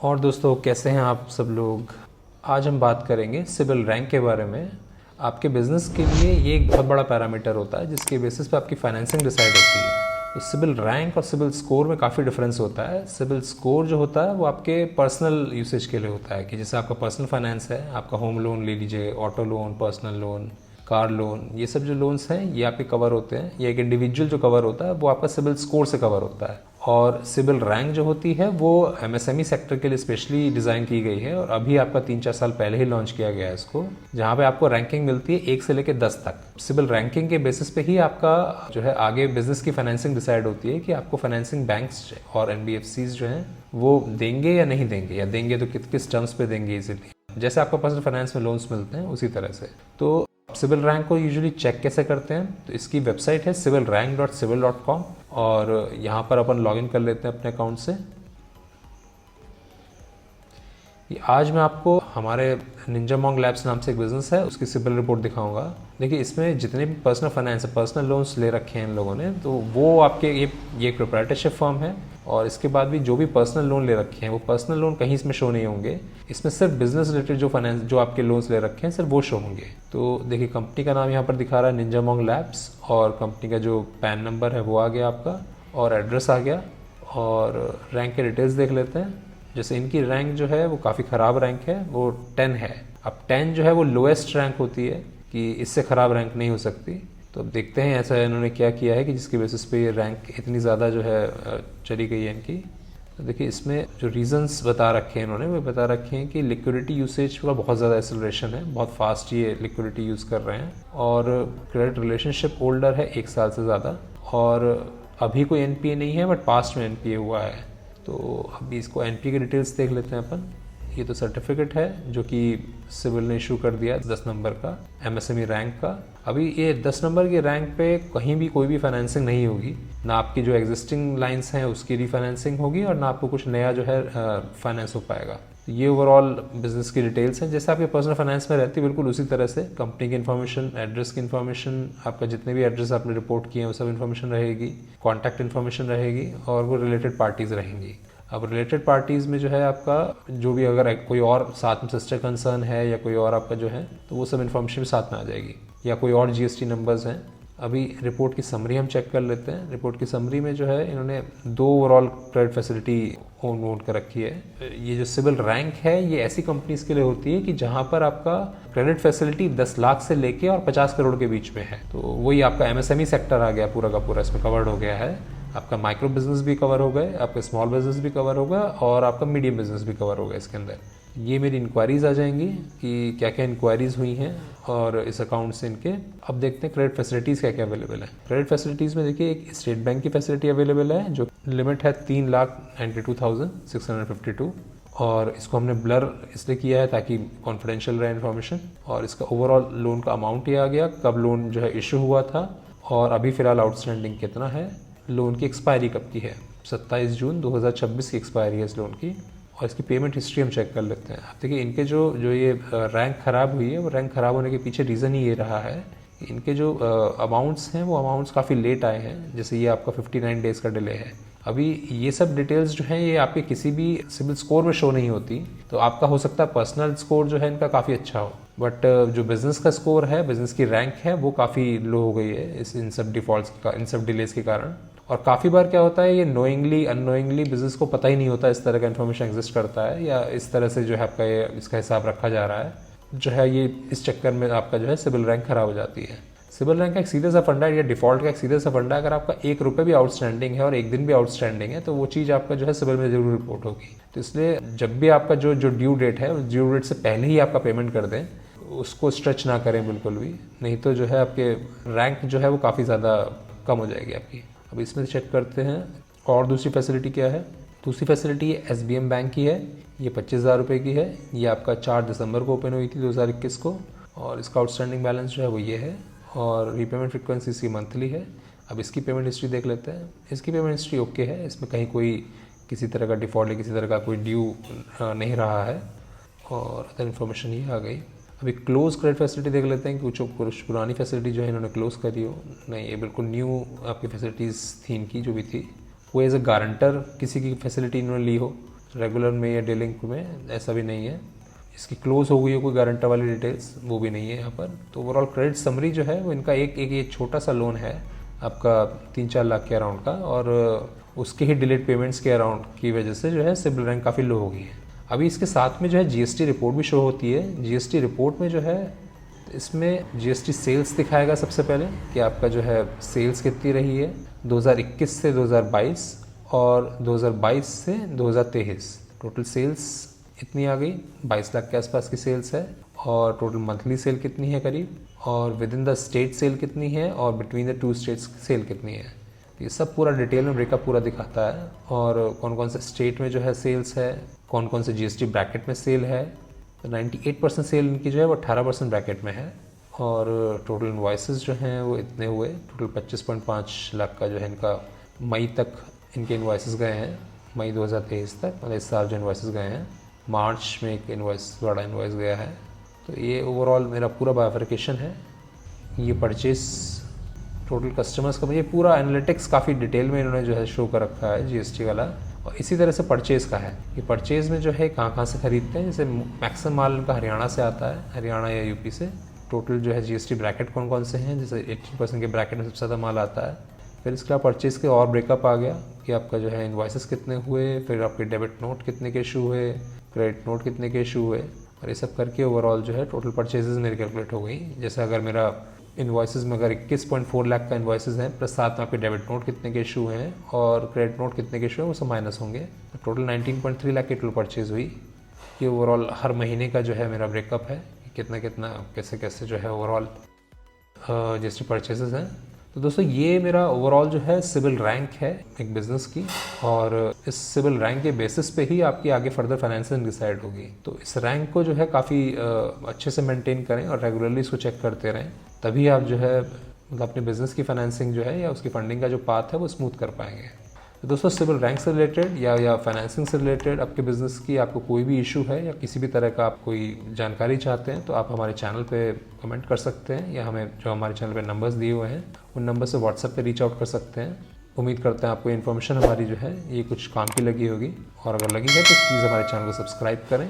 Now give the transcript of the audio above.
और दोस्तों, कैसे हैं आप सब लोग। आज हम बात करेंगे सिबिल रैंक के बारे में। आपके बिजनेस के लिए ये एक बहुत बड़ा पैरामीटर होता है जिसके बेसिस पे आपकी फाइनेंसिंग डिसाइड होती है। तो सिबिल रैंक और सिबिल स्कोर में काफ़ी डिफरेंस होता है। सिबिल स्कोर जो होता है वो आपके पर्सनल यूसेज के लिए होता है कि जैसे आपका पर्सनल फाइनेंस है, आपका होम लोन ले लीजिए, auto loan, personal loan, car loan, ये सब जो लोन्स हैं ये आपके कवर होते हैं। या एक इंडिविजुअल जो कवर होता है वो आपका सिबिल स्कोर से कवर होता है। और सिबिल रैंक जो होती है वो एमएसएमई सेक्टर के लिए स्पेशली डिज़ाइन की गई है और अभी आपका 3-4 साल पहले ही लॉन्च किया गया है इसको, जहाँ पे आपको रैंकिंग मिलती है 1 से लेकर 10 तक। सिबिल रैंकिंग के बेसिस पे ही आपका जो है आगे बिजनेस की फाइनेंसिंग डिसाइड होती है कि आपको फाइनेंसिंग बैंक्स और एनबीएफसीज जो हैं वो देंगे या नहीं देंगे, या देंगे तो किस टर्म्स पे देंगे इजीली। जैसे आपको पर्सनल फाइनेंस में लोन्स मिलते हैं उसी तरह से। तो सिबिल रैंक को यूजुअली चेक कैसे करते हैं, तो इसकी वेबसाइट है civilrank.civil.com और यहाँ पर अपन लॉगिन कर लेते हैं अपने अकाउंट से। आज मैं आपको हमारे निंजा मॉन्ग लैब्स नाम से एक बिजनेस है उसकी सिबिल रिपोर्ट दिखाऊंगा। देखिए, इसमें जितने भी पर्सनल फाइनेंस पर्सनल लोन्स ले रखे हैं इन लोगों ने, तो वो आपके ये एक प्रोप्राइटरशिप फर्म है और इसके बाद भी जो भी पर्सनल लोन ले रखे हैं वो पर्सनल लोन कहीं इसमें शो नहीं होंगे। इसमें सिर्फ बिजनेस रिलेटेड जो फाइनेंस जो आपके लोन्स ले रखे हैं सिर्फ वो शो होंगे। तो देखिए, कंपनी का नाम यहाँ पर दिखा रहा है निंजा मॉन्ग लैब्स और कंपनी का जो पैन नंबर है वो आ गया आपका और एड्रेस आ गया। और रैंक के डिटेल्स देख लेते हैं। जैसे इनकी रैंक जो है वो काफ़ी ख़राब रैंक है, वो 10 है। अब 10 जो है वो लोएस्ट रैंक होती है कि इससे ख़राब रैंक नहीं हो सकती। तो अब देखते हैं ऐसा इन्होंने क्या किया है कि जिसके बेसिस पे ये रैंक इतनी ज़्यादा जो है चली गई है इनकी। तो देखिए, इसमें जो रीजंस बता रखे हैं इन्होंने वो बता रखे हैं कि लिक्विडिटी यूसेज का बहुत ज़्यादा एक्सेलरेशन है, बहुत फास्ट ये लिक्विडिटी यूज़ कर रहे हैं और क्रेडिट रिलेशनशिप होल्डर है 1 साल से ज़्यादा और अभी कोई एनपीए नहीं है बट पास्ट में एनपीए हुआ है। तो अभी इसको एनपीए की डिटेल्स देख लेते हैं अपन। ये तो सर्टिफिकेट है जो कि सिविल ने इशू कर दिया 10 नंबर का एमएसएमई रैंक का। अभी ये 10 नंबर की रैंक पे कहीं भी कोई भी फाइनेंसिंग नहीं होगी, ना आपकी जो एग्जिस्टिंग लाइंस हैं उसकी रीफाइनेंसिंग होगी और ना आपको कुछ नया जो है फाइनेंस हो पाएगा। तो ये ओवरऑल बिजनेस की डिटेल्स हैं। जैसे आपके पर्सनल फाइनेंस में रहती है बिल्कुल उसी तरह से कंपनी की इन्फॉर्मेशन, एड्रेस की इन्फॉर्मेशन, आपका जितने भी एड्रेस आपने रिपोर्ट किए हैं वो सब इन्फॉर्मेशन रहेगी, कॉन्टैक्ट इन्फॉर्मेशन रहेगी और वो रिलेटेड पार्टीज़ रहेंगी। अब रिलेटेड पार्टीज़ में जो है आपका जो भी अगर कोई और साथ में सिस्टर कंसर्न है या कोई और आपका जो है तो वो सब इन्फॉर्मेशन भी साथ में आ जाएगी, या कोई और जीएसटी नंबर्स हैं। अभी रिपोर्ट की समरी हम चेक कर लेते हैं। रिपोर्ट की समरी में जो है इन्होंने 2 ओवरऑल क्रेडिट फैसिलिटी नोट कर रखी है। ये जो सिबिल रैंक है ये ऐसी कंपनीज के लिए होती है कि जहां पर आपका क्रेडिट फैसिलिटी 10 लाख से लेके और 50 करोड़ के बीच में है। तो वही आपका एमएसएमई सेक्टर आ गया पूरा का पूरा, इसमें कवर्ड हो गया है। आपका माइक्रो बिजनेस भी कवर हो गए, आपका स्मॉल बिजनेस भी कवर होगा और आपका मीडियम बिजनेस भी कवर होगा इसके अंदर। ये मेरी इंक्वायरीज आ जाएंगी कि क्या क्या इंक्वायरीज हुई हैं और इस अकाउंट से इनके। अब देखते हैं क्रेडिट फैसिलिटीज़ क्या क्या अवेलेबल है। क्रेडिट फैसिलिटीज़ में देखिए एक स्टेट बैंक की फैसिलिटी अवेलेबल है जो लिमिट है 3,92,652 और इसको हमने ब्लर इसलिए किया है ताकि कॉन्फिडेंशियल रहे इन्फॉर्मेशन। और इसका ओवरऑल लोन का अमाउंट ये आ गया, कब लोन जो है इशू हुआ था और अभी फ़िलहाल आउटस्टैंडिंग कितना है, लोन की एक्सपायरी कब की है, 27 जून 2026 की एक्सपायरी है इस लोन की। और इसकी पेमेंट हिस्ट्री हम चेक कर लेते हैं। अब देखिए, इनके जो ये रैंक ख़राब हुई है वो रैंक ख़राब होने के पीछे रीज़न ही ये रहा है कि इनके जो अमाउंट्स हैं वो अमाउंट्स काफ़ी लेट आए हैं। जैसे ये आपका 59 डेज़ का डिले है। अभी ये सब डिटेल्स जो हैं ये आपके किसी भी सिबिल स्कोर में शो नहीं होती। तो आपका हो सकता है पर्सनल स्कोर जो है इनका काफ़ी अच्छा हो, बट जो बिज़नेस का स्कोर है, बिज़नेस की रैंक है वो काफ़ी लो हो गई है इन सब डिफ़ॉल्ट्स का, इन सब डिलेज के कारण। और काफ़ी बार क्या होता है, ये नोइंगली अननोइंगली बिजनेस को पता ही नहीं होता इस तरह का इन्फॉर्मेशन एग्जिस्ट करता है या इस तरह से जो है आपका ये इसका हिसाब रखा जा रहा है, जो है ये इस चक्कर में आपका जो है सिबिल रैंक खराब हो जाती है। सिबिल रैंक का एक सीधा सा फंडा है या डिफॉल्ट का एक सीधा सा फंडा है, अगर आपका 1 रुपये भी आउटस्टैंडिंग है और 1 दिन भी आउटस्टैंडिंग है तो वो चीज़ आपका जो है सिबिल में जरूर रिपोर्ट होगी। तो इसलिए जब भी आपका जो ड्यू डेट है उस ड्यू डेट से पहले ही आपका पेमेंट कर दें, उसको स्ट्रेच ना करें बिल्कुल भी, नहीं तो जो है आपके रैंक जो है वो काफ़ी ज़्यादा कम हो जाएगी आपकी। अब इसमें चेक करते हैं और दूसरी फैसिलिटी क्या है। दूसरी फैसिलिटी एसबीएम बैंक की है, ये 25,000 रुपये की है। ये आपका 4 दिसंबर को ओपन हुई थी 2021 को और इसका आउटस्टैंडिंग बैलेंस जो है वो ये है और रीपेमेंट फ्रिक्वेंसी इसकी मंथली है। अब इसकी पेमेंट हिस्ट्री देख लेते हैं। इसकी पेमेंट हिस्ट्री ओके है, इसमें कहीं कोई किसी तरह का डिफ़ॉल्ट या किसी तरह का कोई ड्यू नहीं रहा है और अदर इन्फॉर्मेशन ये आ गई। अभी क्लोज क्रेडिट फैसिलिटी देख लेते हैं कि कुछ पुरानी फैसिलिटी जो है इन्होंने क्लोज करी हो। नहीं, ये बिल्कुल न्यू आपकी फैसिलिटीज़ थी इनकी जो भी थी। वो एज ए गारंटर किसी की फैसिलिटी इन्होंने ली हो रेगुलर में या डीलिंग में ऐसा भी नहीं है। इसकी क्लोज हो गई है कोई गारंटर वाली डिटेल्स वो भी नहीं है यहाँ पर। तो ओवरऑल क्रेडिट समरी जो है वो इनका एक छोटा सा लोन है आपका 3-4 लाख के अराउंड का, और उसके ही डिलेड पेमेंट्स के अराउंड की वजह से जो है सिबिल रैंक काफ़ी लो हो गई है। अभी इसके साथ में जो है जीएसटी रिपोर्ट भी शो होती है। जीएसटी रिपोर्ट में जो है इसमें जीएसटी सेल्स दिखाएगा सबसे पहले कि आपका जो है सेल्स कितनी रही है 2021 से 2022 और 2022 से 2023। टोटल सेल्स इतनी आ गई, 22 लाख के आसपास की सेल्स है। और टोटल मंथली सेल कितनी है करीब, और within the state sale कितनी है, और बिटवीन द 2 स्टेट्स सेल कितनी है। ये सब पूरा डिटेल में ब्रेकअप पूरा दिखाता है, और कौन कौन से स्टेट में जो है सेल्स है, कौन कौन से जीएसटी ब्रैकेट में सेल है। तो 98% सेल इनकी जो है वो 18% ब्रैकेट में है। और टोटल इन्वाइसेस जो हैं वो इतने हुए, टोटल 25.5 लाख का जो है इनका मई तक इनके इन्वाइसेस गए हैं, मई 2023 तक, मतलब इस साल जो इन्वाइसेस गए हैं। मार्च में एक इन्वाइस बड़ा इन्वाइस गया है। तो ये ओवरऑल मेरा पूरा बाइफर्केशन है। ये परचेस टोटल कस्टमर्स का, ये पूरा एनालिटिक्स काफ़ी डिटेल में इन्होंने जो है शो कर रखा है जीएसटी वाला। और इसी तरह से परचेज़ का है कि परचेज़ में जो है कहाँ से खरीदते हैं। जैसे मैक्सिमम माल इनका हरियाणा से आता है, हरियाणा या यूपी से। टोटल जो है जीएसटी ब्रैकेट कौन कौन से हैं, जैसे 18% के ब्रैकेट में सबसे ज़्यादा माल आता है। फिर इसके बाद परचेज़ के और ब्रेकअप आ गया कि आपका जो है इन्वाइसेस कितने हुए, फिर आपके डेबिट नोट कितने के इशू हुए, क्रेडिट नोट कितने के इशू हुए, और ये सब करके ओवरऑल जो है टोटल परचेजेस मेरी कैलकुलेट हो गई। जैसे अगर मेरा इन्वाइसेस में अगर 21.4 लाख का इन्वाइसेस हैं, प्लस साथ में आपके डेबिट नोट कितने के इशू हैं और क्रेडिट नोट कितने के इशू हैं, वो सब माइनस होंगे। तो टोटल 19.3 लाख की टोटल परचेज़ हुई। ये ओवरऑल हर महीने का जो है मेरा ब्रेकअप है कि कितना कितना कैसे कैसे जो है ओवरऑल जीएसटी परचेजेस हैं। तो दोस्तों ये मेरा ओवरऑल जो है सिबिल रैंक है एक बिज़नेस की, और इस सिबिल रैंक के बेसिस पे ही आपकी आगे फर्दर फाइनेंसिंग डिसाइड होगी। तो इस रैंक को जो है काफ़ी अच्छे से मेंटेन करें और रेगुलरली इसको चेक करते रहें, तभी आप जो है मतलब अपने बिज़नेस की फाइनेंसिंग जो है या उसकी फंडिंग का जो पाथ है वो स्मूथ कर पाएंगे। तो दोस्तों सिबिल रैंक से रिलेटेड या फाइनेंसिंग से रिलेटेड आपके बिज़नेस की आपको कोई भी इशू है या किसी भी तरह का आप कोई जानकारी चाहते हैं, तो आप हमारे चैनल पे कमेंट कर सकते हैं, या हमें जो हमारे चैनल पे नंबर्स दिए हुए हैं उन नंबर से व्हाट्सएप पे रीच आउट कर सकते हैं। उम्मीद करते हैं आपको इन्फॉर्मेशन हमारी जो है ये कुछ काम की लगी होगी, और अगर लगी है तो प्लीज़ हमारे चैनल को सब्सक्राइब करें